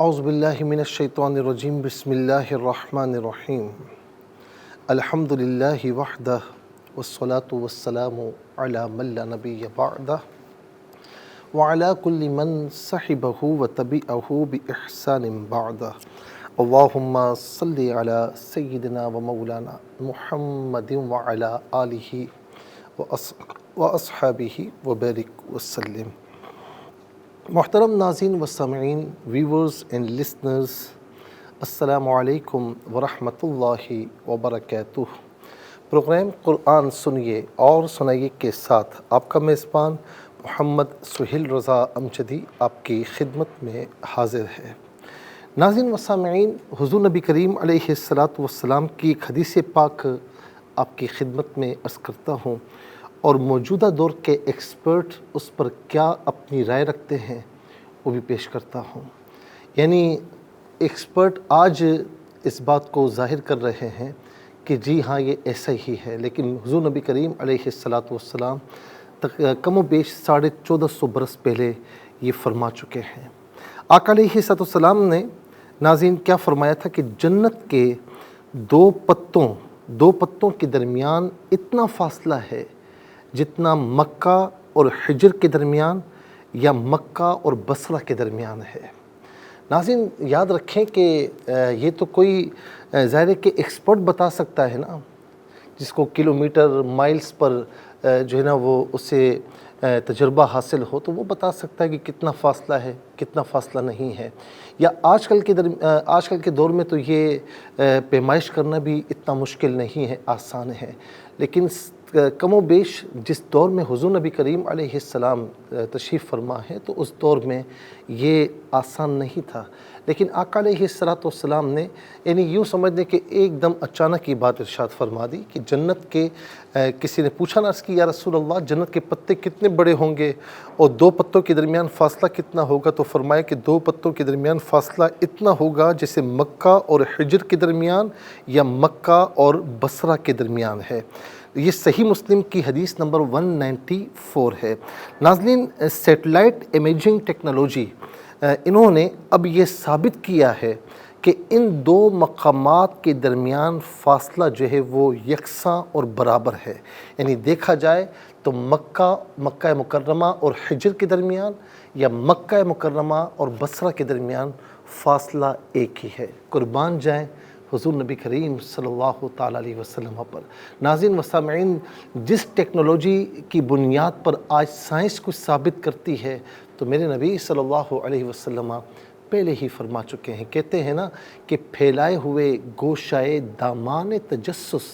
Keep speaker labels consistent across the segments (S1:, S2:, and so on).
S1: اعوذ باللہ من الشیطان الرجیم بسم اللہ الرحمن الرحیم الحمد للہ وحدہ والصلاة والسلام علی من لا نبی بعدہ وعلی کل من صحبہ وتبعہ بإحسان بعدہ اللہم صلی علی سیدنا و مولانا محمد وعلی آلہ واصحابہ وبارک وسلم۔ محترم ناظرین و سامعین، ویورز اینڈ لسنرز، السلام علیکم ورحمۃ اللہ وبرکاتہ۔ پروگرام قرآن سنیے اور سنائیے کے ساتھ آپ کا میزبان محمد سہیل رضا امجدی آپ کی خدمت میں حاضر ہے۔ ناظرین و سامعین، حضور نبی کریم علیہ السلام کی ایک حدیث پاک آپ کی خدمت میں عرض کرتا ہوں، اور موجودہ دور کے ایکسپرٹ اس پر کیا اپنی رائے رکھتے ہیں وہ بھی پیش کرتا ہوں۔ یعنی ایکسپرٹ آج اس بات کو ظاہر کر رہے ہیں کہ جی ہاں یہ ایسا ہی ہے، لیکن حضور نبی کریم علیہ السلام کم و بیش 1450 برس پہلے یہ فرما چکے ہیں۔ آقا علیہ السلام نے ناظرین کیا فرمایا تھا کہ جنت کے دو پتوں کے درمیان اتنا فاصلہ ہے جتنا مکہ اور حجر کے درمیان یا مکہ اور بصرہ کے درمیان ہے۔ ناظرین یاد رکھیں کہ یہ تو کوئی ظاہر ہے کہ ایکسپرٹ بتا سکتا ہے نا، جس کو کلومیٹر مائلز پر جو ہے نا وہ اسے تجربہ حاصل ہو تو وہ بتا سکتا ہے کہ کتنا فاصلہ ہے کتنا فاصلہ نہیں ہے۔ یا آج کل کے دور میں تو یہ پیمائش کرنا بھی اتنا مشکل نہیں ہے، آسان ہے، لیکن کم و بیش جس دور میں حضور نبی کریم علیہ السلام تشریف فرما ہے تو اس دور میں یہ آسان نہیں تھا۔ لیکن آقا علیہ السلام نے یعنی یوں سمجھ لیں کہ ایک دم اچانک یہ بات ارشاد فرما دی کہ جنت کے کسی نے پوچھا نا کہ یا رسول اللہ جنت کے پتے کتنے بڑے ہوں گے اور دو پتوں کے درمیان فاصلہ کتنا ہوگا؟ تو فرمایا کہ دو پتوں کے درمیان فاصلہ اتنا ہوگا جیسے مکہ اور حجر کے درمیان یا مکہ اور بصرہ کے درمیان ہے۔ یہ صحیح مسلم کی حدیث نمبر 194 ہے۔ ناظرین سیٹلائٹ امیجنگ ٹیکنالوجی انہوں نے اب یہ ثابت کیا ہے کہ ان دو مقامات کے درمیان فاصلہ جو ہے وہ یکساں اور برابر ہے۔ یعنی دیکھا جائے تو مکہ مکرمہ اور حجر کے درمیان یا مکہ مکرمہ اور بصرہ کے درمیان فاصلہ ایک ہی ہے۔ قربان جائیں حضور نبی کریم صلی اللہ تعالیٰ علیہ وسلم پر۔ ناظرین و سامعین، جس ٹیکنالوجی کی بنیاد پر آج سائنس کو ثابت کرتی ہے تو میرے نبی صلی اللہ علیہ وسلم پہلے ہی فرما چکے ہیں۔ کہتے ہیں نا کہ پھیلائے ہوئے گوشائے دامان تجسس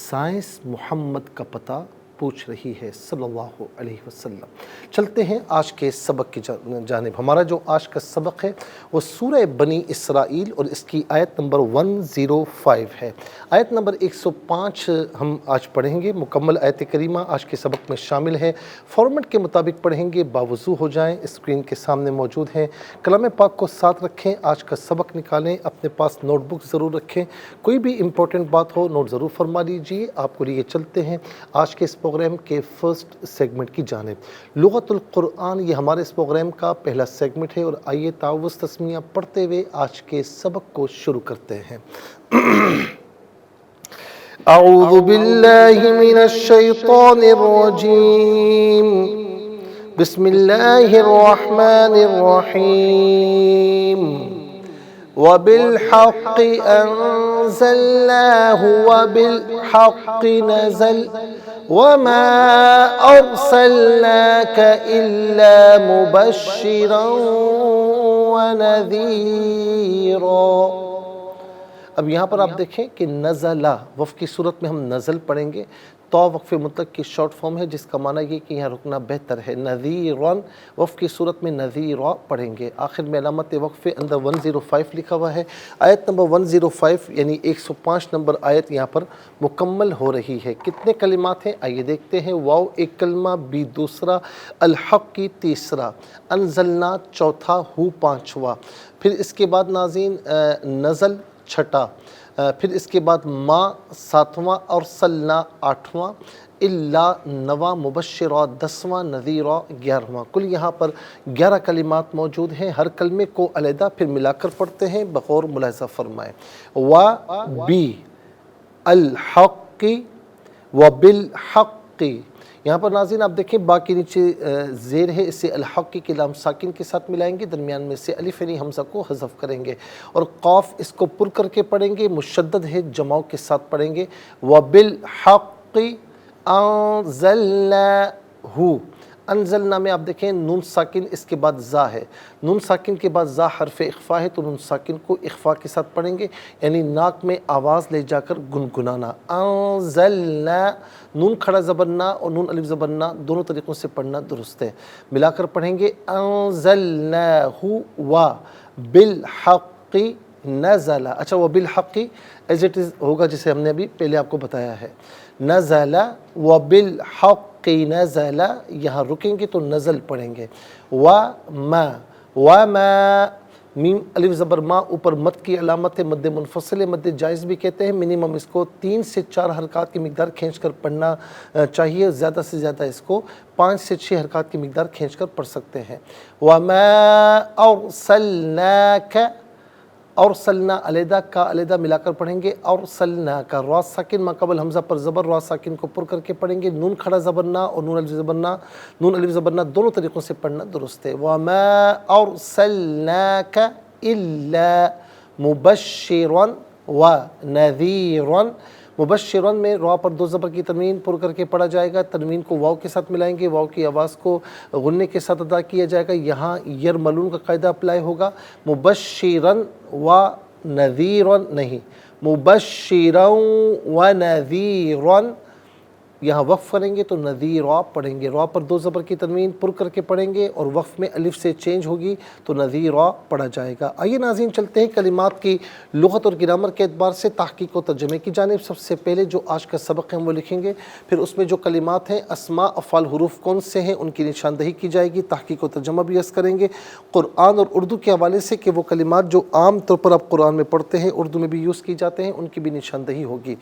S1: سائنس محمد کا پتہ پوچھ رہی ہے صلی اللہ علیہ وسلم۔ چلتے ہیں آج کے سبق کی جانب۔ ہمارا جو آج کا سبق ہے وہ سورہ بنی اسرائیل اور اس کی آیت نمبر 105 ہے۔ آیت نمبر 105 ہم آج پڑھیں گے، مکمل آیت کریمہ آج کے سبق میں شامل ہے۔ فارمیٹ کے مطابق پڑھیں گے، باوضو ہو جائیں، اسکرین کے سامنے موجود ہیں۔ کلام پاک کو ساتھ رکھیں، آج کا سبق نکالیں، اپنے پاس نوٹ بک ضرور رکھیں، کوئی بھی امپورٹنٹ بات ہو نوٹ ضرور فرما لیجیے۔ آپ کو لیے چلتے ہیں آج کے اس پروگرام کے فرسٹ سیگمنٹ کی جانب۔ لغت القرآن یہ ہمارے اس پروگرام کا پہلا سیگمنٹ ہے، اور آئیے تعوذ تسمیہ پڑھتے ہوئے آج کے سبق کو شروع کرتے ہیں۔ اعوذ باللہ من الشیطان الرجیم، بسم اللہ الرحمن الرحیم، وَبِالْحَقِّ أَنزَلْنَاهُ وَبِالْحَقِّ نَزَلَ وَمَا أَرْسَلْنَاكَ إِلَّا مُبَشِّرًا وَنَذِيرًا۔ اب یہاں پر آپ دیکھیں کہ نزلہ وقف کی صورت میں ہم نزل پڑھیں گے۔ تو وقف مطلق کی شارٹ فارم ہے جس کا معنی یہ کہ یہاں رکنا بہتر ہے۔ نذیرًا وقف کی صورت میں نذیرا پڑھیں گے۔ آخر میں علامت وقف اندر 105 لکھا ہوا ہے۔ آیت نمبر 105 یعنی 105 نمبر آیت یہاں پر مکمل ہو رہی ہے۔ کتنے کلمات ہیں آئیے دیکھتے ہیں۔ واو ایک کلمہ، بی دوسرا، الحق کی تیسرا، انزلنا چوتھا، ہو پانچواں، پھر اس کے بعد ناظرین نزل چھٹا، پھر اس کے بعد ما 7واں اور سلنا 8واں، اللہ 9واں، مبشرہ 10واں، نذیرہ 11واں۔ کل یہاں پر 11 کلمات موجود ہیں، ہر کلمے کو علیحدہ پھر ملا کر پڑھتے ہیں، بغور ملاحظہ فرمائیں۔ و بی الحق و بالحق، یہاں پر ناظرین آپ دیکھیں با کے نیچے زیر ہے، اسے الحق کی لام ساکن کے ساتھ ملائیں گے، درمیان میں سے الف یعنی حمزہ کو حذف کریں گے، اور قاف اس کو پر کر کے پڑھیں گے، مشدد ہے جماؤ کے ساتھ پڑھیں گے۔ وبالحق انزلناہ، انزلنا میں آپ دیکھیں نون ساکن اس کے بعد زا ہے، نون ساکن کے بعد زا حرف اخفا ہے، تو نون ساکن کو اخفا کے ساتھ پڑھیں گے، یعنی ناک میں آواز لے جا کر گنگنانا۔ انزلنا، نون کھڑا زبرنا اور نون الف زبرنا دونوں طریقوں سے پڑھنا درست ہے، ملا کر پڑھیں گے انزلناہ و بالحق نزل۔ اچھا وہ بالحق ایز اٹ از ہوگا جسے ہم نے ابھی پہلے آپ کو بتایا ہے، نزل و بالحق نزل، یہاں رکیں گے تو نزل پڑھیں گے۔ وما، وما میم الف زبر ما اوپر مد کی علامت ہے، مد منفصل ہے، مد جائز بھی کہتے ہیں، منیمم اس کو 3 سے 4 حرکات کی مقدار کھینچ کر پڑھنا چاہیے، زیادہ سے زیادہ اس کو 5 سے 6 حرکات کی مقدار کھینچ کر پڑھ سکتے ہیں۔ وما ارسلناک، اور سلنا علیحدہ کا علیحدہ ملا کر پڑھیں گے، اور سلنا کا را ساکن ما قبل حمزہ پر زبر، را ساکن کو پر کر کے پڑھیں گے، نون کھڑا زبرنا اور نون الف زبرنا، نون الف زبرنا دونوں طریقوں سے پڑھنا درست ہے۔ وما ارسلناک الا مبشرا ونذیرا، مبشرن میں را پر 2 زبر کی تنوین پر کر کے پڑھا جائے گا، تنوین کو واو کے ساتھ ملائیں گے، واو کی آواز کو غنے کے ساتھ ادا کیا جائے گا، یہاں یرملون کا قاعدہ اپلائی ہوگا، مبشرن و نذیرن نہیں، مبشرن و نذیرن، یہاں وقف کریں گے تو نذیرا پڑھیں گے، را پر 2 زبر کی تنوین پر کر کے پڑھیں گے اور وقف میں الف سے چینج ہوگی تو نذیرا پڑھا جائے گا۔ آئیے ناظرین چلتے ہیں کلمات کی لغت اور گرامر کے اعتبار سے تحقیق و ترجمے کی جانب۔ سب سے پہلے جو آج کا سبق ہے ہم وہ لکھیں گے، پھر اس میں جو کلمات ہیں اسماء افعال حروف کون سے ہیں ان کی نشاندہی کی جائے گی، تحقیق و ترجمہ بھی عرض کریں گے، قرآن اور اردو کے حوالے سے کہ وہ کلمات جو عام طور پر آپ قرآن میں پڑھتے ہیں اردو میں بھی یوز کی جاتے ہیں ان کی بھی نشاندہی ہوگی۔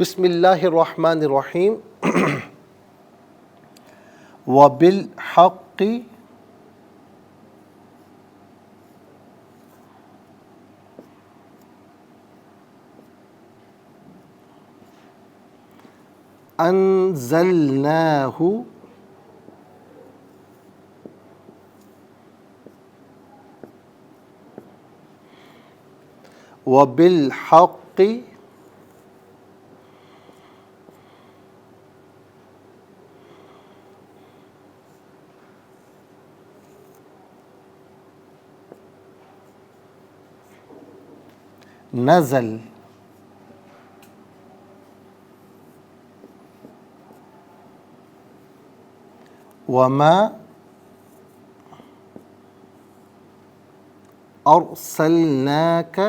S1: بسم اللہ الرحمن الرحیم۔ وبالحق انزلناہ وبالحق نزل۔ وما ارسلناک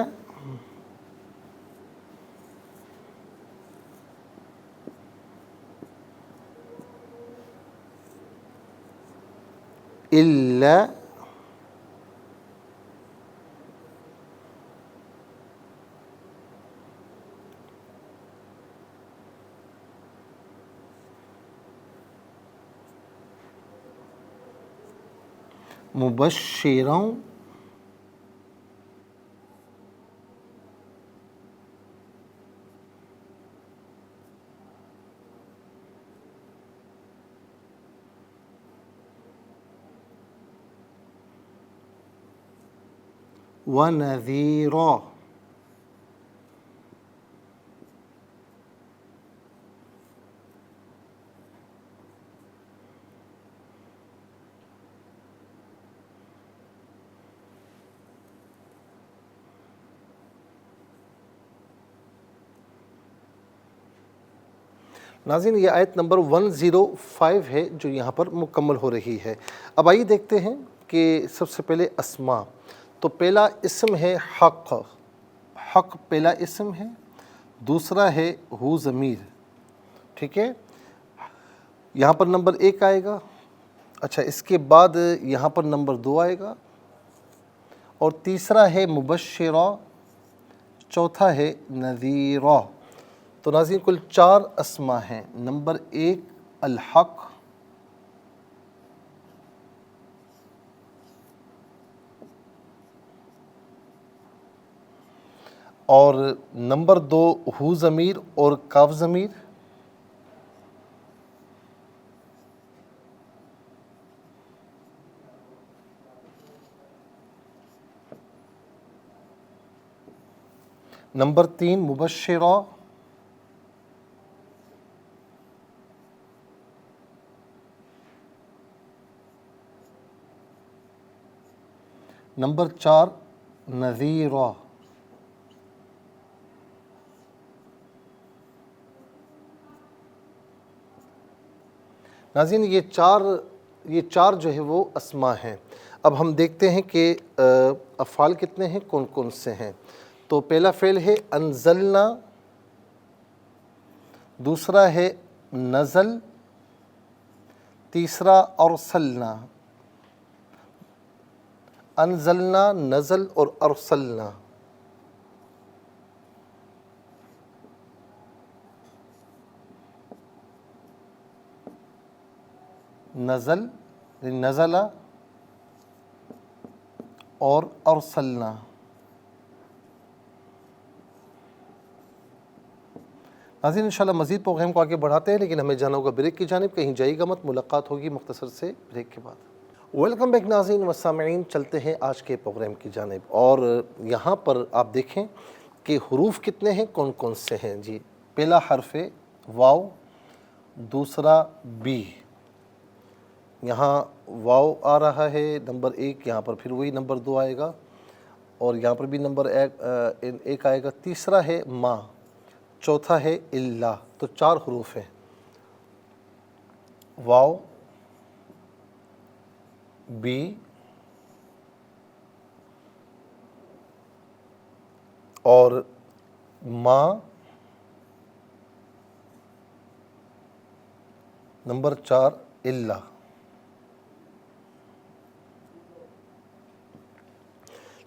S1: الا مبشرا ونذیرا۔ ناظرین یہ آیت نمبر 105 ہے جو یہاں پر مکمل ہو رہی ہے۔ اب آئیے دیکھتے ہیں کہ سب سے پہلے اسماء، تو پہلا اسم ہے حق، حق پہلا اسم ہے، دوسرا ہے ہو ضمیر، ٹھیک ہے، یہاں پر نمبر 1 آئے گا، اچھا اس کے بعد یہاں پر نمبر 2 آئے گا، اور تیسرا ہے مبشرہ، چوتھا ہے نذیرا۔ تو ناظرین کل 4 اسما ہیں۔ نمبر 1 الحق، اور نمبر 2 ہو ضمیر اور کاف ضمیر، نمبر 3 مبشرہ، نمبر 4 نذیرہ۔ ناظرین یہ چار جو ہے وہ اسما ہیں۔ اب ہم دیکھتے ہیں کہ افعال کتنے ہیں، کون کون سے ہیں۔ تو پہلا فعل ہے انزلنا، دوسرا ہے نزل، تیسرا ارسلنا۔ انزلنا، نزل اور ارسلنا۔ نزل نزل اور ارسلنا۔ ناظرین انشاءاللہ مزید پروگرام کو آگے بڑھاتے ہیں، لیکن ہمیں جانا ہوگا بریک کی جانب، کہیں جائیے گا مت، ملاقات ہوگی مختصر سے بریک کے بعد۔ ویلکم بیک ناظرین و سامعین، چلتے ہیں آج کے پروگرام کی جانب، اور یہاں پر آپ دیکھیں کہ حروف کتنے ہیں، کون کون سے ہیں جی۔ پہلا حرف ہے واو، دوسرا بی، یہاں واو آ رہا ہے نمبر 1، یہاں پر پھر وہی نمبر 2 آئے گا، اور یہاں پر بھی نمبر 1 آئے گا۔ تیسرا ہے ما، چوتھا ہے اللہ۔ تو 4 حروف ہیں، واو، بی، اور ما، نمبر 4 اللہ۔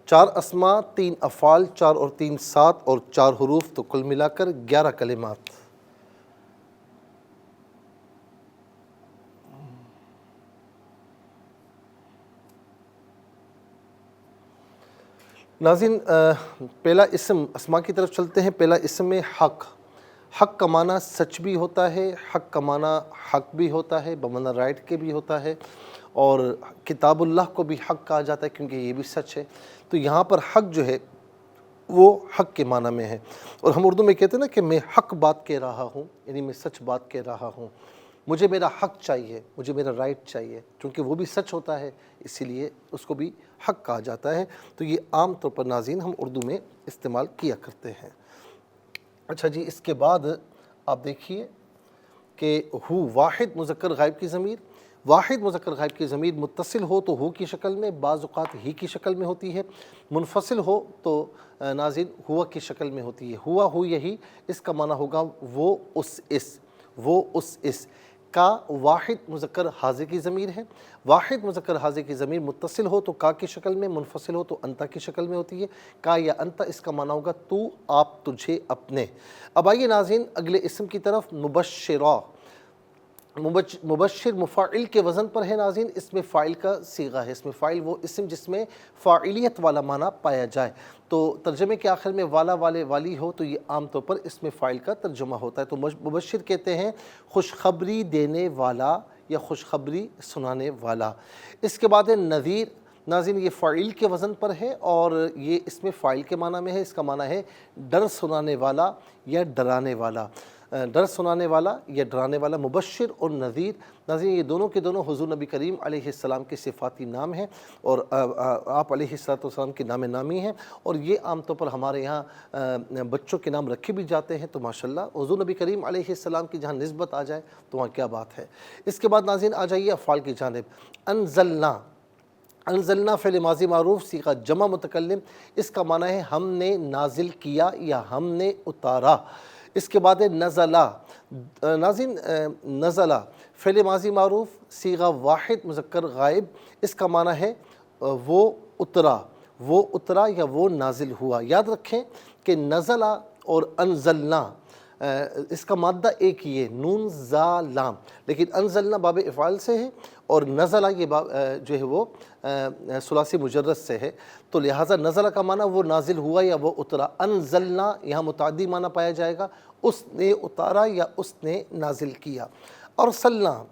S1: 4 اسما، 3 افعال، 4 اور 3 7 اور 4 حروف، تو کل ملا کر 11 کلمات۔ ناظرین پہلا اسم اسما کی طرف چلتے ہیں۔ پہلا اسم ہے حق۔ حق کا معنی سچ بھی ہوتا ہے، حق کا معنی حق بھی ہوتا ہے، بمعنی رائٹ کے بھی ہوتا ہے، اور کتاب اللہ کو بھی حق کہا جاتا ہے کیونکہ یہ بھی سچ ہے۔ تو یہاں پر حق جو ہے وہ حق کے معنی میں ہے، اور ہم اردو میں کہتے ہیں نا کہ میں حق بات کہہ رہا ہوں، یعنی میں سچ بات کہہ رہا ہوں، مجھے میرا حق چاہیے، مجھے میرا رائٹ چاہیے، کیونکہ وہ بھی سچ ہوتا ہے، اسی لیے اس کو بھی حق کہا جاتا ہے۔ تو یہ عام طور پر ناظرین ہم اردو میں استعمال کیا کرتے ہیں۔ اچھا جی، اس کے بعد آپ دیکھیے کہ ہو واحد مذکر غائب کی ضمیر۔ واحد مذکر غائب کی ضمیر متصل ہو تو ہو کی شکل میں، بعض اوقات ہی کی شکل میں ہوتی ہے، منفصل ہو تو ناظرین ہوا کی شکل میں ہوتی ہے۔ ہوا ہو یہی، اس کا معنی ہوگا وہ اس اس، وہ اس اس کا واحد مذکر حاضر کی ضمیر ہے۔ واحد مذکر حاضر کی ضمیر متصل ہو تو کا کی شکل میں، منفصل ہو تو انتا کی شکل میں ہوتی ہے۔ کا یا انتا، اس کا معنی ہوگا تو، آپ، تجھے، اپنے۔ اب آئیے ناظرین اگلے اسم کی طرف، مبشرہ۔ مبشر مفاعل کے وزن پر ہے ناظرین، اس میں فاعل کا صیغہ ہے، اس میں فاعل وہ اسم جس میں فاعلیت والا معنی پایا جائے۔ تو ترجمے کے آخر میں والا، والے، والی ہو تو یہ عام طور پر اس میں فاعل کا ترجمہ ہوتا ہے۔ تو مبشر کہتے ہیں خوشخبری دینے والا یا خوشخبری سنانے والا۔ اس کے بعد ہے نذیر۔ ناظرین یہ فاعل کے وزن پر ہے اور یہ اس میں فاعل کے معنی میں ہے، اس کا معنی ہے ڈر سنانے والا یا ڈرانے والا، ڈر سنانے والا یا ڈرانے والا۔ مبشر اور نذیر، ناظرین یہ دونوں کے دونوں حضور نبی کریم علیہ السلام کے صفاتی نام ہیں، اور آپ علیہ السلام کے نام نامی ہیں، اور یہ عام طور پر ہمارے یہاں بچوں کے نام رکھے بھی جاتے ہیں۔ تو ماشاءاللہ حضور نبی کریم علیہ السلام کی جہاں نسبت آ جائے تو وہاں کیا بات ہے۔ اس کے بعد ناظرین آ جائیے افعال کی جانب۔ انزلنا، انزلنا فعل ماضی معروف صیغہ جمع متکلم، اس کا معنی ہے ہم نے نازل کیا یا ہم نے اتارا۔ اس کے بعد ہے نزلہ۔ ناظرین نزلہ فعل ماضی معروف صیغہ واحد مذکر غائب، اس کا معنی ہے وہ اترا، وہ اترا یا وہ نازل ہوا۔ یاد رکھیں کہ نزلہ اور انزلنا اس کا مادہ ایک ہی ہے، نون زا لام، لیکن انزلنا باب افعال سے ہے اور نزلہ یہ باب جو ہے وہ ثلاثی مجرد سے ہے، تو لہٰذا نزلہ کا معنی وہ نازل ہوا یا وہ اترا، انزلنا یہاں متعدی معنی پایا جائے گا، اس نے اتارا یا اس نے نازل کیا۔ ارسلنا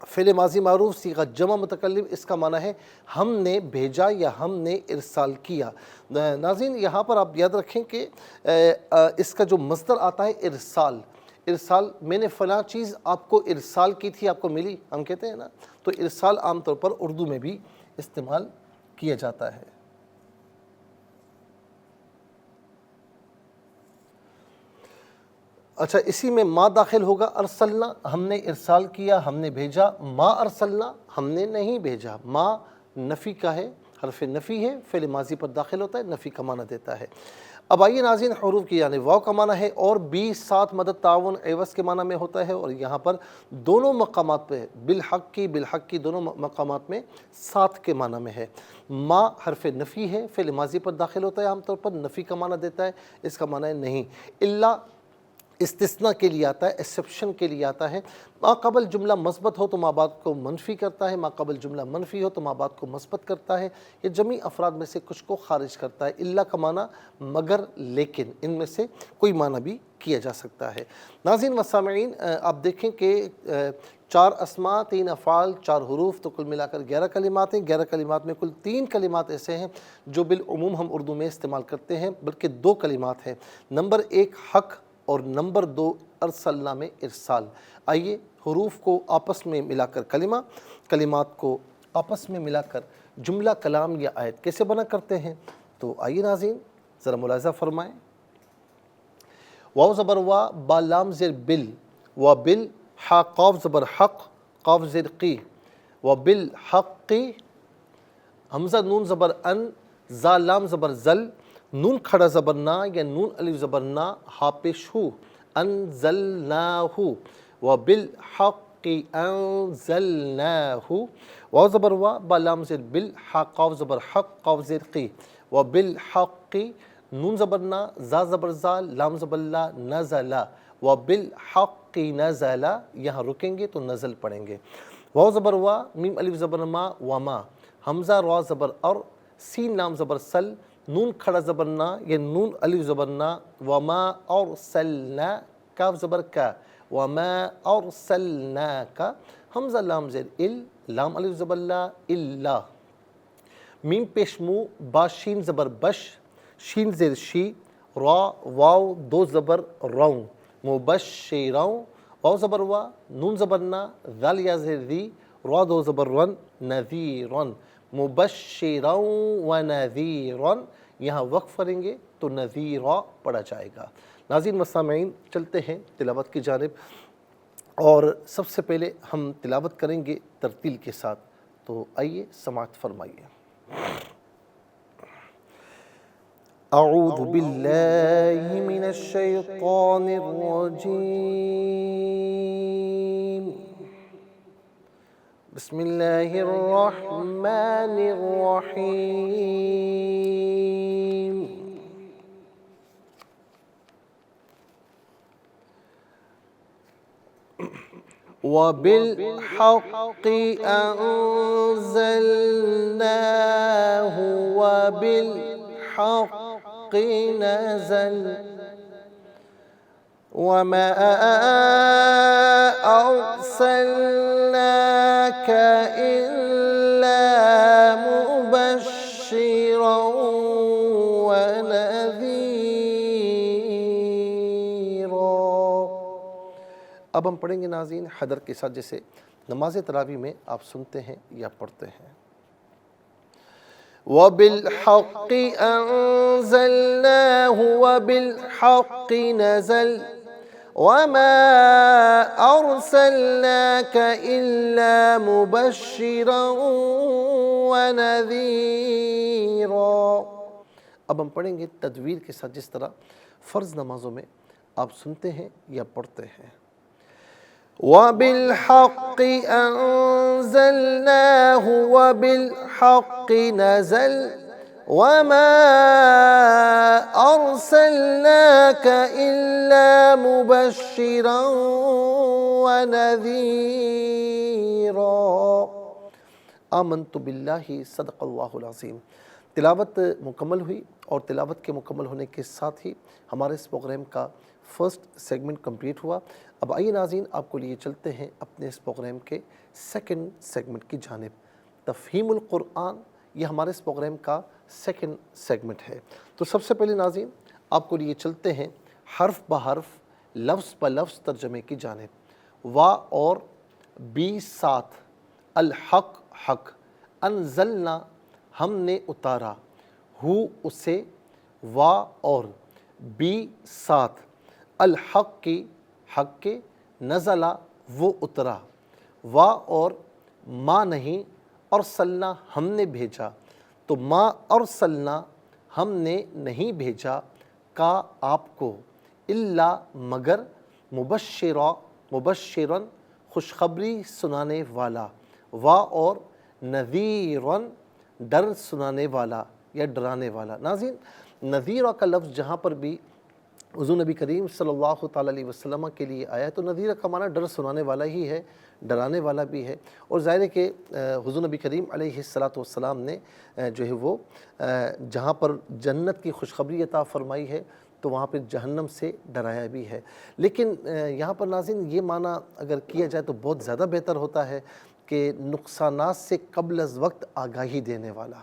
S1: فعل ماضی معروف صیغہ جمع متکلم، اس کا معنی ہے ہم نے بھیجا یا ہم نے ارسال کیا۔ ناظرین یہاں پر آپ یاد رکھیں کہ اس کا جو مصدر آتا ہے ارسال، ارسال میں نے فلاں چیز آپ کو ارسال کی تھی، آپ کو ملی، ہم کہتے ہیں نا، تو ارسال عام طور پر اردو میں بھی استعمال کیا جاتا ہے۔ اچھا اسی میں ما داخل ہوگا، ارسلنا ہم نے ارسال کیا، ہم نے بھیجا، ما ارسلنا ہم نے نہیں بھیجا، ما نفی کا ہے، حرف نفی ہے، فعل ماضی پر داخل ہوتا ہے، نفی کا معنی دیتا ہے۔ اب آئیے ناظرین حروف کی جانب، واو کا معنی ہے اور بھی ساتھ مدد تعاون عوض کے معنی میں ہوتا ہے، اور یہاں پر دونوں مقامات پہ بالحق کی دونوں مقامات میں ساتھ کے معنی میں ہے۔ ما حرف نفی ہے، فعل ماضی پر داخل ہوتا ہے، عام طور پر نفی کا معنی دیتا ہے، اس کا معنی ہے نہیں، الا استثناء کے لیے آتا ہے، ایکسیپشن کے لیے آتا ہے۔ ما قبل جملہ مثبت ہو تو ما بعد کو منفی کرتا ہے، ما قبل جملہ منفی ہو تو ما بعد کو مثبت کرتا ہے، یہ جمعی افراد میں سے کچھ کو خارج کرتا ہے۔ الا کا معنی مگر، لیکن، ان میں سے کوئی معنی بھی کیا جا سکتا ہے۔ ناظرین و سامعین آپ دیکھیں کہ 4 اسماء، 3 افعال، 4 حروف، تو کل ملا کر 11 کلمات ہیں۔ 11 کلمات میں کل 3 کلمات ایسے ہیں جو بالعموم ہم اردو میں استعمال کرتے ہیں، بلکہ 2 کلمات ہیں، نمبر 1 حق اور نمبر 2 ارسلنا میں ارسال۔ آئیے حروف کو آپس میں ملا کر کلمات کو آپس میں ملا کر جملہ، کلام یا آیت کیسے بنا کرتے ہیں، تو آئیے ناظرین ذرا ملاحظہ فرمائیں۔ واو زبر وا، با لام زیر بل، و بل، حا قاف زبر حق، قاف زیر قی، و بالحق، حمزہ نون زبر ان، زا لام زبر زل، نون کھڑا زبر نا یا نون الف زبر نا، ہا پیش ہو، انزلناہ، وبالحق انزلناہ، واو زبر وا، با لام زیر بل، حا قاف زبر حق، قاف زیر قی، وبالحق، نون زبر نا، زا زبر زا، لام زبر لا، نزلا، وبالحق نزلا، یہاں رکیں گے تو نزل پڑھیں گے۔ واو زبر وا، میم الف زبر ما، وما، حمزہ را زبر اور، سین لام زبر سل، نون کھڑا زبر نا یا نون الف زبر نا، وما ارسلنا، کاف زبر کا، وما ارسلناک، حمزہ لام زیر ال، لام الف زبر لا، الا، میم پیش مو، با شین زبر بش، شین زیر شی، را واو 2 زبر رون، مبشرون، واو زبر وا، نون زبر نا، ذال یا زیر دی، را 2 زبر رن، نذیرن، مبشرون و نذیرن، یہاں وقف کریں گے تو نذیرا پڑھا جائے گا۔ ناظرین و سامعین چلتے ہیں تلاوت کی جانب، اور سب سے پہلے ہم تلاوت کریں گے ترتیل کے ساتھ، تو آئیے سماعت فرمائیے۔ اعوذ باللہ من الشیطان الرجیم، بسم اللہ الرحمن الرحیم، وَبِالْحَقِّ أَنزَلْنَاهُ وَبِالْحَقِّ نَزَلَ وَمَا أَرْسَلْنَاكَ إِلَّا مُبَشِّرًا وَنَذِيرًا۔ اب ہم پڑھیں گے ناظرین حدر کے ساتھ، جیسے نماز تراویح میں آپ سنتے ہیں یا پڑھتے ہیں۔ وَبِالْحَقِّ أَنزَلْنَاهُ وَبِالْحَقِّ نَزَلَ وَمَا أَرْسَلْنَاكَ إِلَّا مُبَشِّرًا وَنَذِيرًا۔ اب ہم پڑھیں گے تدویر کے ساتھ، جس طرح فرض نمازوں میں آپ سنتے ہیں یا پڑھتے ہیں۔ وَبِالْحَقِّ أَنزَلْنَاهُ وَبِالْحَقِّ نَزَلَ وَمَا أَرْسَلْنَاكَ إِلَّا مُبَشِّرًا وَنَذِيرًا۔ آمنت باللہ صدق اللہ العظیم۔ تلاوت مکمل ہوئی اور تلاوت کے مکمل ہونے کے ساتھ ہی ہمارے اس پروگرام کا فرسٹ سیگمنٹ کمپلیٹ ہوا۔ اب آئیے ناظرین، آپ کو لیے چلتے ہیں اپنے اس پروگرام کے سیکنڈ سیگمنٹ کی جانب۔ تفہیم القرآن یہ ہمارے اس پروگرام کا سیکنڈ سیگمنٹ ہے۔ تو سب سے پہلے ناظرین آپ کو لیے چلتے ہیں حرف بحرف لفظ بلفظ ترجمے کی جانب۔ وا اور بی ساتھ، الحق حق، انزلنا ہم نے اتارا، ہو اسے، وا اور بی ساتھ، الحق کی حق کے، نزلہ وہ اترا، وا اور ما نہیں، ارسلنا ہم نے بھیجا، تو ما ارسلنا ہم نے نہیں بھیجا کا آپ کو، الا مگر، مبشرن خوشخبری سنانے والا، وا اور نذیرن ڈر سنانے والا یا ڈرانے والا۔ ناظرین نذیرہ کا لفظ جہاں پر بھی حضور نبی کریم صلی اللہ تعالیٰ علیہ وسلم کے لیے آیا ہے تو نذیرہ کا معنی ڈر سنانے والا ہی ہے، ڈرانے والا بھی ہے۔ اور ظاہر ہے کہ حضور نبی کریم علیہ السلام نے جو ہے وہ جہاں پر جنت کی خوشخبری عطا فرمائی ہے تو وہاں پہ جہنم سے ڈرایا بھی ہے۔ لیکن یہاں پر ناظرین یہ معنی اگر کیا جائے تو بہت زیادہ بہتر ہوتا ہے کہ نقصانات سے قبل از وقت آگاہی دینے والا۔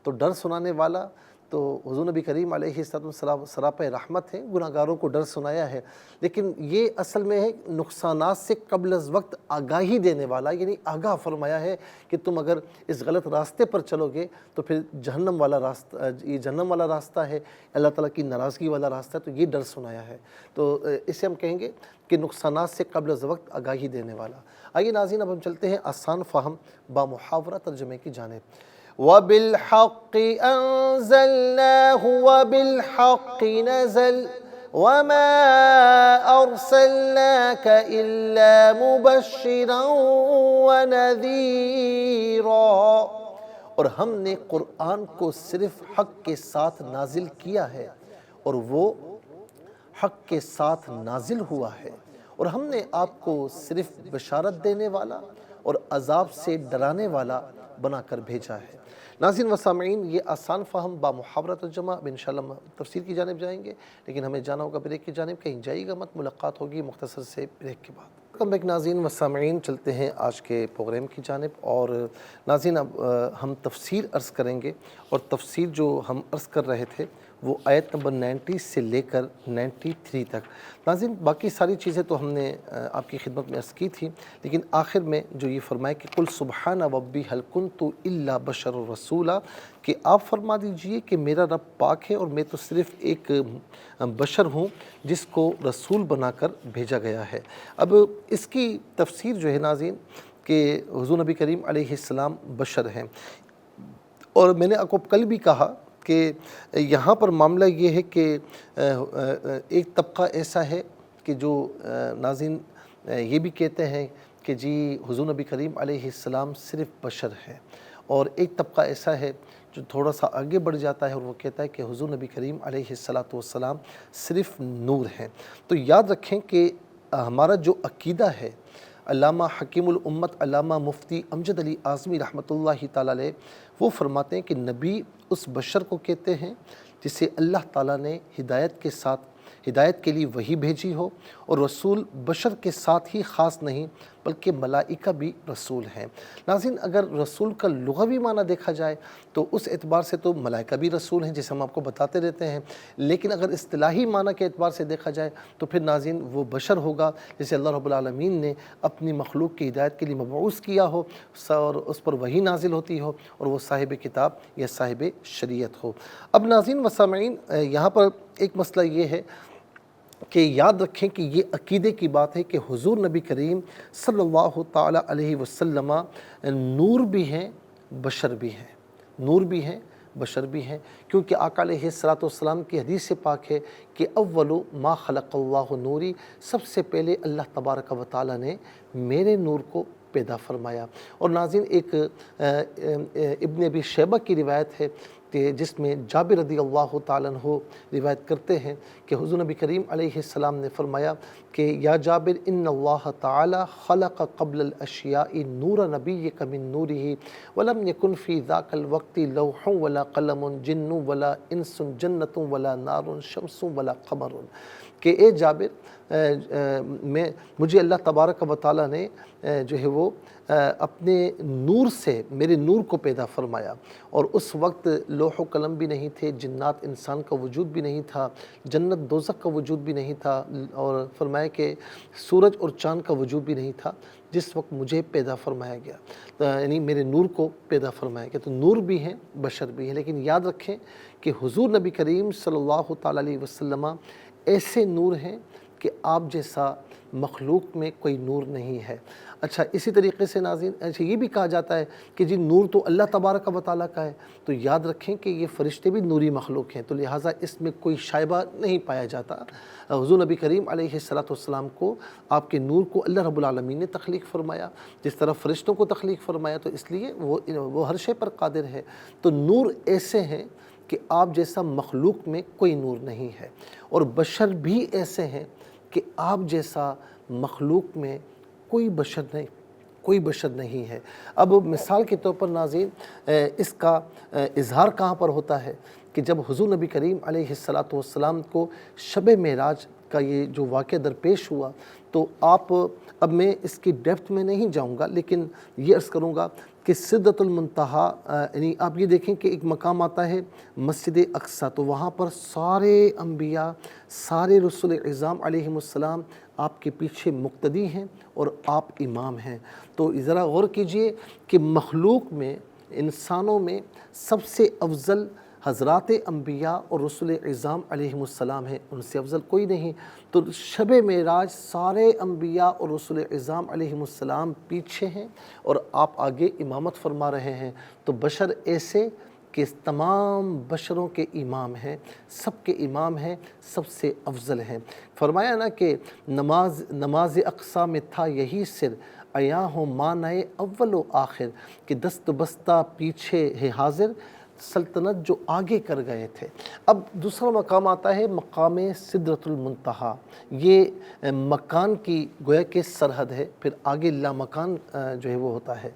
S1: تو ڈر سنانے والا تو حضور نبی کریم علیہ السلام سراپہ رحمت ہیں، گناہ گاروں کو ڈر سنایا ہے، لیکن یہ اصل میں ہے نقصانات سے قبل از وقت آگاہی دینے والا، یعنی آگاہ فرمایا ہے کہ تم اگر اس غلط راستے پر چلو گے تو پھر جہنم والا راستہ، یہ جہنم والا راستہ ہے، اللہ تعالیٰ کی ناراضگی والا راستہ ہے، تو یہ ڈر سنایا ہے۔ تو اسے ہم کہیں گے کہ نقصانات سے قبل از وقت آگاہی دینے والا۔ آئیے ناظرین اب ہم چلتے ہیں آسان فہم با محاورہ ترجمے کی جانب۔ وَبِالْحَقِّ أَنزَلْنَاهُ وَبِالْحَقِّ نَزَلَ وَمَا أَرْسَلْنَاكَ إِلَّا مُبَشِّرًا وَنَذِيرًا۔ اور ہم نے قرآن کو صرف حق کے ساتھ نازل کیا ہے اور وہ حق کے ساتھ نازل ہوا ہے، اور ہم نے آپ کو صرف بشارت دینے والا اور عذاب سے ڈرانے والا بنا کر بھیجا ہے۔ ناظرین و سامعین یہ آسان فہم با محاورہ ترجمہ، اب انشاءاللہ ہم تفسیر کی جانب جائیں گے، لیکن ہمیں جانا ہوگا بریک کی جانب، کہیں جائیے گا مت، ملاقات ہوگی مختصر سے بریک کے بعد۔ ویلکم بیک ناظرین و سامعین، چلتے ہیں آج کے پروگرام کی جانب، اور ناظرین اب ہم تفسیر عرض کریں گے، اور تفسیر جو ہم عرض کر رہے تھے وہ آیت نمبر 90 سے لے کر 93 تک۔ ناظرین باقی ساری چیزیں تو ہم نے آپ کی خدمت میں عرض کی تھی، لیکن آخر میں جو یہ فرمائے کہ قل سبحان ربی هل کنت الا بشر رسولا، کہ آپ فرما دیجئے کہ میرا رب پاک ہے اور میں تو صرف ایک بشر ہوں جس کو رسول بنا کر بھیجا گیا ہے۔ اب اس کی تفسیر جو ہے ناظرین کہ حضور نبی کریم علیہ السلام بشر ہیں، اور میں نے آپ کو کل بھی کہا کہ یہاں پر معاملہ یہ ہے کہ ایک طبقہ ایسا ہے کہ جو ناظرین یہ بھی کہتے ہیں کہ جی حضور نبی کریم علیہ السلام صرف بشر ہے، اور ایک طبقہ ایسا ہے جو تھوڑا سا آگے بڑھ جاتا ہے اور وہ کہتا ہے کہ حضور نبی کریم علیہ السلام صرف نور ہیں۔ تو یاد رکھیں کہ ہمارا جو عقیدہ ہے، علامہ حکیم الامت علامہ مفتی امجد علی اعظمی رحمۃ اللہ تعالیٰ علیہ وہ فرماتے ہیں کہ نبی اس بشر کو کہتے ہیں جسے اللہ تعالیٰ نے ہدایت کے لیے وحی بھیجی ہو، اور رسول بشر کے ساتھ ہی خاص نہیں بلکہ ملائکہ بھی رسول ہیں۔ ناظرین اگر رسول کا لغوی معنی دیکھا جائے تو اس اعتبار سے تو ملائکہ بھی رسول ہیں جسے ہم آپ کو بتاتے رہتے ہیں، لیکن اگر اصطلاحی معنی کے اعتبار سے دیکھا جائے تو پھر ناظرین وہ بشر ہوگا جسے اللہ رب العالمین نے اپنی مخلوق کی ہدایت کے لیے مبعوث کیا ہو اور اس پر وحی نازل ہوتی ہو، اور وہ صاحب کتاب یا صاحب شریعت ہو۔ اب ناظرین و سامعین یہاں پر ایک مسئلہ یہ ہے کہ یاد رکھیں کہ یہ عقیدے کی بات ہے کہ حضور نبی کریم صلی اللہ تعالیٰ علیہ وسلم نور بھی ہیں بشر بھی ہیں، نور بھی ہیں بشر بھی ہیں، کیونکہ آقا علیہ السلام کی حدیث سے پاک ہے کہ اول ما خلق اللہ نوری، سب سے پہلے اللہ تبارک و تعالیٰ نے میرے نور کو پیدا فرمایا۔ اور ناظرین ایک ابن ابی شیبہ کی روایت ہے کہ جس میں جابر رضی اللہ تعالیٰ عنہ روایت کرتے ہیں کہ حضور نبی کریم علیہ السلام نے فرمایا کہ یا جابر ان اللہ تعالی خلق قبل الاشیاء نور نبیک من نورہ ولم یکن فی ذاک الوقت لوح ولا قلم جن ولا انس جنت ولا نار شمس ولا قمر، کہ اے جابر مجھے اللہ تبارک و تعالیٰ نے جو ہے وہ اپنے نور سے میرے نور کو پیدا فرمایا، اور اس وقت لوح و قلم بھی نہیں تھے، جنات انسان کا وجود بھی نہیں تھا، جنت دوزخ کا وجود بھی نہیں تھا، اور فرمایا کہ سورج اور چاند کا وجود بھی نہیں تھا جس وقت مجھے پیدا فرمایا گیا، یعنی میرے نور کو پیدا فرمایا گیا۔ تو نور بھی ہیں، بشر بھی ہیں، لیکن یاد رکھیں کہ حضور نبی کریم صلی اللہ تعالیٰ علیہ وسلم ایسے نور ہیں کہ آپ جیسا مخلوق میں کوئی نور نہیں ہے۔ اچھا، اسی طریقے سے ناظرین یہ بھی کہا جاتا ہے کہ جی نور تو اللہ تبارک و تعالیٰ کا ہے، تو یاد رکھیں کہ یہ فرشتے بھی نوری مخلوق ہیں، تو لہٰذا اس میں کوئی شائبہ نہیں پایا جاتا۔ حضور نبی کریم علیہ السلام کو، آپ کے نور کو اللہ رب العالمین نے تخلیق فرمایا، جس طرح فرشتوں کو تخلیق فرمایا، تو اس لیے وہ ہر شے پر قادر ہے۔ تو نور ایسے ہیں کہ آپ جیسا مخلوق میں کوئی نور نہیں ہے، اور بشر بھی ایسے ہیں کہ آپ جیسا مخلوق میں کوئی بشر نہیں ہے۔ اب مثال کے طور پر ناظرین اس کا اظہار کہاں پر ہوتا ہے کہ جب حضور نبی کریم علیہ السلام کو شب معراج کا یہ جو واقعہ درپیش ہوا، تو اب میں اس کی ڈیپتھ میں نہیں جاؤں گا، لیکن یہ عرض کروں گا کہ سدرۃ المنتہا، یعنی آپ یہ دیکھیں کہ ایک مقام آتا ہے مسجد اقصیٰ، تو وہاں پر سارے انبیاء، سارے رسول اعظام علیہم السلام آپ کے پیچھے مقتدی ہیں اور آپ امام ہیں۔ تو ذرا غور کیجئے کہ مخلوق میں، انسانوں میں سب سے افضل حضرات انبیاء اور رسول اعظام علیہم السلام ہیں، ان سے افضل کوئی نہیں۔ تو شب معراج سارے انبیاء اور رسول اعظام علیہم السلام پیچھے ہیں اور آپ آگے امامت فرما رہے ہیں۔ تو بشر ایسے کہ تمام بشروں کے امام ہیں، سب کے امام ہیں، سب سے افضل ہیں۔ فرمایا نا کہ نماز اقصیٰ میں تھا یہی سر، عیاں ہو معنی اول و آخر، کہ دست بستہ پیچھے ہے حاضر، سلطنت جو آگے کر گئے تھے۔ اب دوسرا مقام آتا ہے مقام سدرۃ المنتہا، یہ مکان کی گویا کہ سرحد ہے، پھر آگے لامکان جو ہے وہ ہوتا ہے۔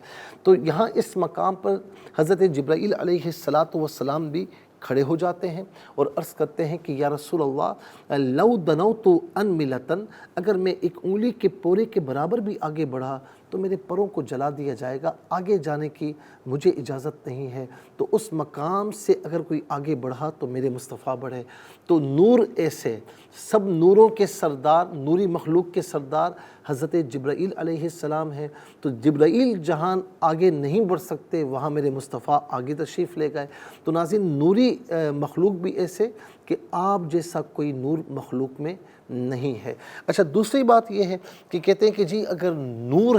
S1: تو یہاں اس مقام پر حضرت جبرائیل علیہ السلام بھی کھڑے ہو جاتے ہیں اور عرض کرتے ہیں کہ یا رسول اللہ لو دنوت ان ملتن، اگر میں ایک انگلی کے پورے کے برابر بھی آگے بڑھا تو میرے پروں کو جلا دیا جائے گا، آگے جانے کی مجھے اجازت نہیں ہے۔ تو اس مقام سے اگر کوئی آگے بڑھا تو میرے مصطفیٰ بڑھے۔ تو نور ایسے سب نوروں کے سردار، نوری مخلوق کے سردار حضرت جبرائیل علیہ السلام ہیں۔ تو جبرائیل جہاں آگے نہیں بڑھ سکتے، وہاں میرے مصطفیٰ آگے تشریف لے گئے۔ تو ناظرین نوری مخلوق بھی ایسے کہ آپ جیسا کوئی نور مخلوق میں نہیں ہے۔ اچھا، دوسری بات یہ ہے کہ کہتے ہیں کہ جی اگر نور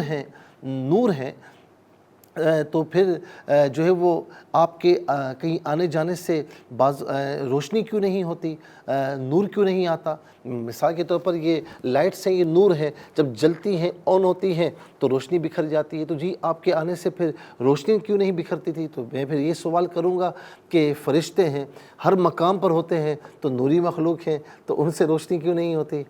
S1: ہیں تو پھر جو ہے وہ آپ کے کہیں آنے جانے سے بعض روشنی کیوں نہیں ہوتی، نور کیوں نہیں آتا؟ مثال کے طور پر یہ لائٹس ہیں، یہ نور ہے، جب جلتی ہیں، آن ہوتی ہیں تو روشنی بکھر جاتی ہے۔ تو جی آپ کے آنے سے پھر روشنی کیوں نہیں بکھرتی تھی؟ تو میں پھر یہ سوال کروں گا کہ فرشتے ہیں، ہر مقام پر ہوتے ہیں، تو نوری مخلوق ہیں، تو ان سے روشنی کیوں نہیں ہوتی؟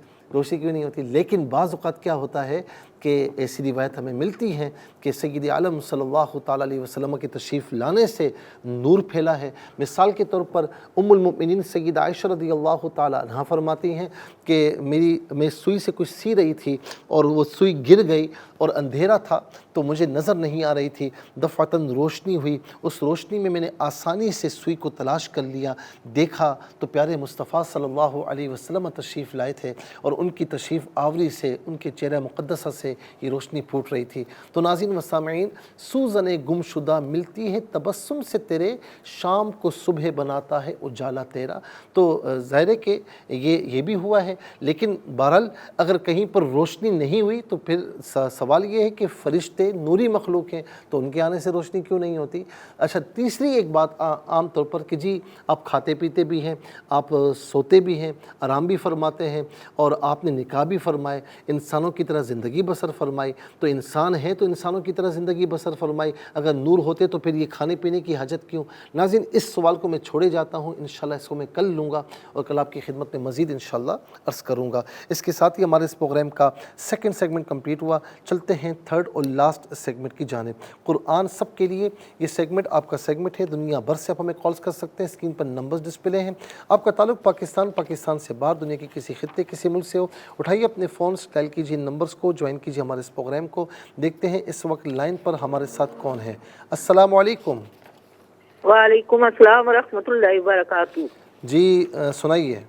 S1: لیکن بعض اوقات کیا ہوتا ہے کہ ایسی روایت ہمیں ملتی ہے کہ سید عالم صلی اللہ تعالیٰ علیہ وسلم کے تشریف لانے سے نور پھیلا ہے۔ مثال کے طور پر ام المؤمنین سیدہ عائشہ رضی اللہ تعالیٰ عنہا فرماتی ہیں کہ میں سوئی سے کچھ سی رہی تھی اور وہ سوئی گر گئی اور اندھیرا تھا تو مجھے نظر نہیں آ رہی تھی، دفعتاً روشنی ہوئی، اس روشنی میں نے آسانی سے سوئی کو تلاش کر لیا، دیکھا تو پیارے مصطفیٰ صلی اللہ علیہ وسلم تشریف لائے تھے اور ان کی تشریف آوری سے، ان کے چہرہ مقدسہ سے یہ روشنی پھوٹ رہی تھی۔ تو ناظرین و سامعین، سوزن گم شدہ ملتی ہے تبسم سے تیرے، شام کو صبح بناتا ہے اجالا تیرا۔ تو ظاہر ہے کہ یہ بھی ہوا ہے، لیکن بہرحال اگر کہیں پر روشنی نہیں ہوئی تو پھر سوال یہ ہے کہ فرشتے نوری مخلوق ہیں تو ان کے آنے سے روشنی کیوں نہیں ہوتی؟ اچھا، تیسری ایک بات عام طور پر کہ جی آپ کھاتے پیتے بھی ہیں، آپ سوتے بھی ہیں، آرام بھی فرماتے ہیں، اور آپ نے نکاح بھی فرمائے، انسانوں کی طرح زندگی بسر بسر فرمائی، تو انسان ہیں تو انسانوں کی طرح زندگی بسر فرمائی، اگر نور ہوتے تو پھر یہ کھانے پینے کی حاجت کیوں؟ ناظرین اس سوال کو میں چھوڑے جاتا ہوں، انشاءاللہ اس کو میں کل لوں گا اور کل آپ کی خدمت میں مزید انشاءاللہ عرض کروں گا۔ اس کے ساتھ ہی ہمارے اس پروگرام کا سیکنڈ سیگمنٹ کمپلیٹ ہوا، چلتے ہیں تھرڈ اور لاسٹ سیگمنٹ کی جانب۔ قرآن سب کے لیے یہ سیگمنٹ آپ کا سیگمنٹ ہے، دنیا بھر سے آپ ہمیں کالز کر سکتے ہیں، اسکرین پر نمبرز ڈسپلے ہیں۔ آپ کا تعلق پاکستان سے باہر، دنیا کے کسی خطے کسی ملک سے ہو، اٹھائیے اپنے فونز، ڈائل کیجیے نمبرز کو، جوائن کیجیے ہمارے اس پروگرام کو۔ دیکھتے ہیں اس وقت لائن پر ہمارے ساتھ کون ہے۔ السلام علیکم۔
S2: وعلیکم السلام ورحمۃ اللہ وبرکاتہ۔
S1: جی سنائیے۔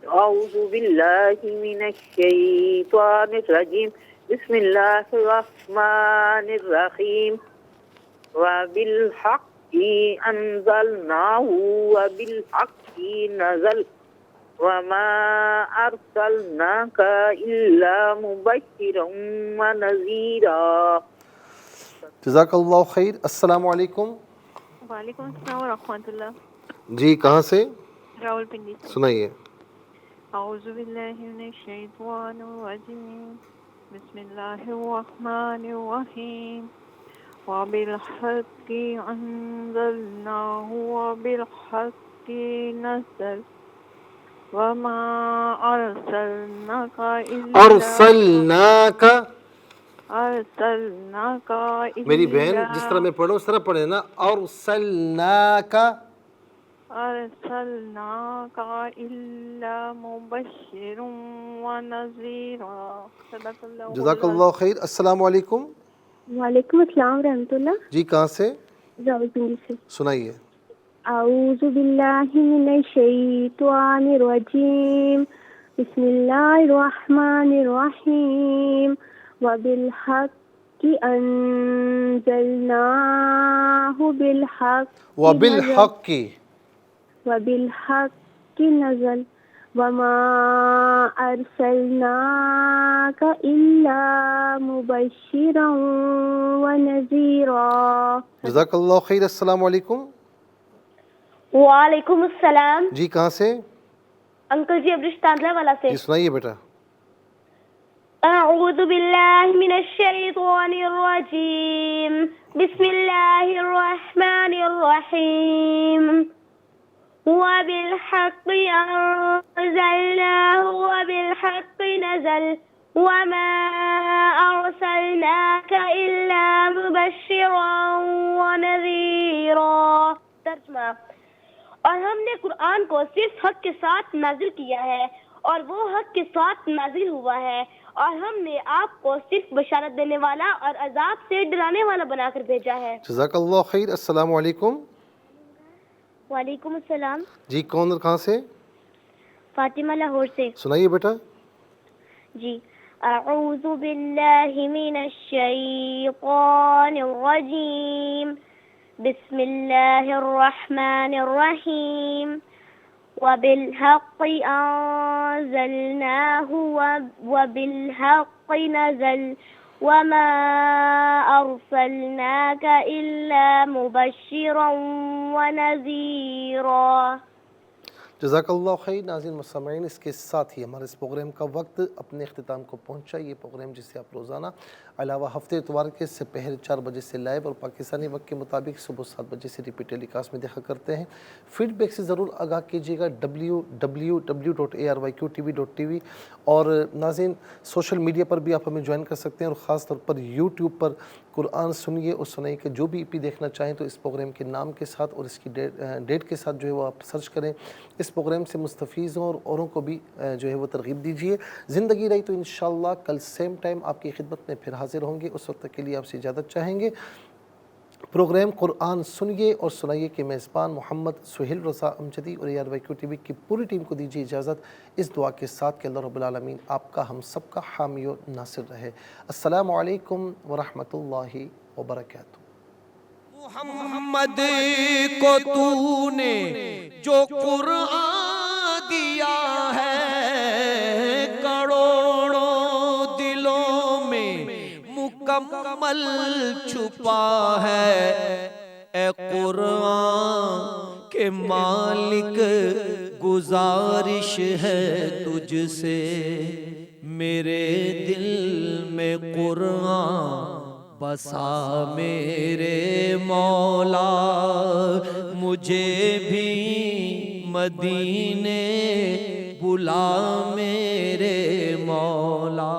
S2: اعوذ باللہ من الشیطان الرجیم، بسم اللہ الرحمن الرحیم، وبالحق انزلناہ وبالحق نزل وما ارسلناک الا مبشرا ونذیرا۔
S1: جزاک اللہ خیر۔ السلام علیکم۔
S3: وعلیکم السلام ورحمۃ اللہ۔
S1: جی کہاں سے؟
S3: راول پنڈی سے۔
S1: سنائیے۔
S3: اعوذ باللہ من الشیطان الرجیم، بسم اللہ الرحمن الرحیم، وبالحق انزلناہ وبالحق نزل وما ارسلناک
S1: میری بہن جس طرح میں پڑھوں اس طرح پڑھے نا، ارسلناک
S3: الا مبشرا ونذیرا۔ صدق اللہ۔
S1: جزاک اللہ خیر۔ السلام علیکم۔
S4: وعلیکم السلام ورحمۃ اللہ۔
S1: جی کہاں سے؟
S4: راول پنڈی سے۔
S1: سنائیے۔
S4: اعوذ باللہ من الشیطان الرجیم، بسم اللہ الرحمن الرحیم، وبالحق انزلناہ وبالحق نزل وما ارسلناک الا مبشرا ونذیرا۔
S1: جزاک اللہ خیر۔ السلام علیکم۔
S4: وعلیکم السلام۔
S1: جی کہاں سے؟
S4: انکل جی ابرش تانزلہ والا سے۔
S1: جی سنائیے بیٹا۔
S4: اعوذ باللہ من الشیطان الرجیم، بسم اللہ الرحمن الرحیم، وبالحق انزلناہ وبالحق نزل وما ارسلناک الا مبشرا ونذیرا۔ ترجمہ، اور ہم نے قرآن کو صرف حق کے ساتھ نازل کیا ہے اور وہ حق کے ساتھ نازل ہوا ہے، اور ہم نے آپ کو صرف بشارت دینے والا اور عذاب سے ڈرانے والا بنا کر بھیجا ہے۔
S1: جزاک اللہ خیر۔ السلام علیکم۔
S4: وعلیکم السلام۔
S1: جی کون اور کہاں سے؟
S4: فاطمہ لاہور سے۔
S1: سنائیے بیٹا۔
S4: جی اعوذ باللہ من الشیطان الرجیم، بسم اللہ الرحمن الرحیم، وبالحق انزلناہ وبالحق نزل وما ارسلناک الا مبشرا ونذیرا۔
S1: جزاک اللہ خیر۔ ناظرین مستمعین، اس کے ساتھ ہی ہمارے اس پروگرام کا وقت اپنے اختتام کو پہنچا۔ یہ پروگرام جسے آپ روزانہ علاوہ ہفتے اتوار کے سپہر 4 بجے سے لائیو اور پاکستانی وقت کے مطابق صبح 7 بجے سے ریپیٹ ٹیلی کاسٹ میں دیکھا کرتے ہیں۔ فیڈ بیک سے ضرور آگاہ کیجیے گا www.arykutv.tv، اور ناظرین سوشل میڈیا پر بھی آپ ہمیں جوائن کر سکتے ہیں، اور خاص طور پر یوٹیوب پر قرآن سنیے اور سنائیے کہ جو بھی ای پی دیکھنا چاہیں تو اس پروگرام کے نام کے ساتھ اور اس کی ڈیٹ کے ساتھ جو ہے وہ آپ سرچ کریں، اس پروگرام سے مستفیض ہوں اور اوروں کو بھی جو ہے وہ ترغیب دیجیے۔ زندگی رہی تو انشاءاللہ کل سیم ٹائم آپ کی خدمت میں پھر حاضر ہوں گے، اس وقت تک کے لیے آپ سے اجازت چاہیں گے۔ پروگرام قرآن سنیے اور سنائیے کے میزبان محمد سہیل رضا امجدی اور ARYQ TV کی پوری ٹیم کو دیجیے اجازت، اس دعا کے ساتھ کہ اللہ رب العالمین آپ کا ہم سب کا حامی و ناصر رہے۔ السلام علیکم ورحمۃ اللہ وبرکاتہ۔
S5: محمد کو تو نے جو قرآن دیا ہے، کروڑوں دلوں میں مکمل چھپا ہے۔ اے قرآن کے مالک گزارش ہے تجھ سے، میرے دل میں قرآن بسا میرے مولا، مجھے بھی مدینے بلا میرے مولا۔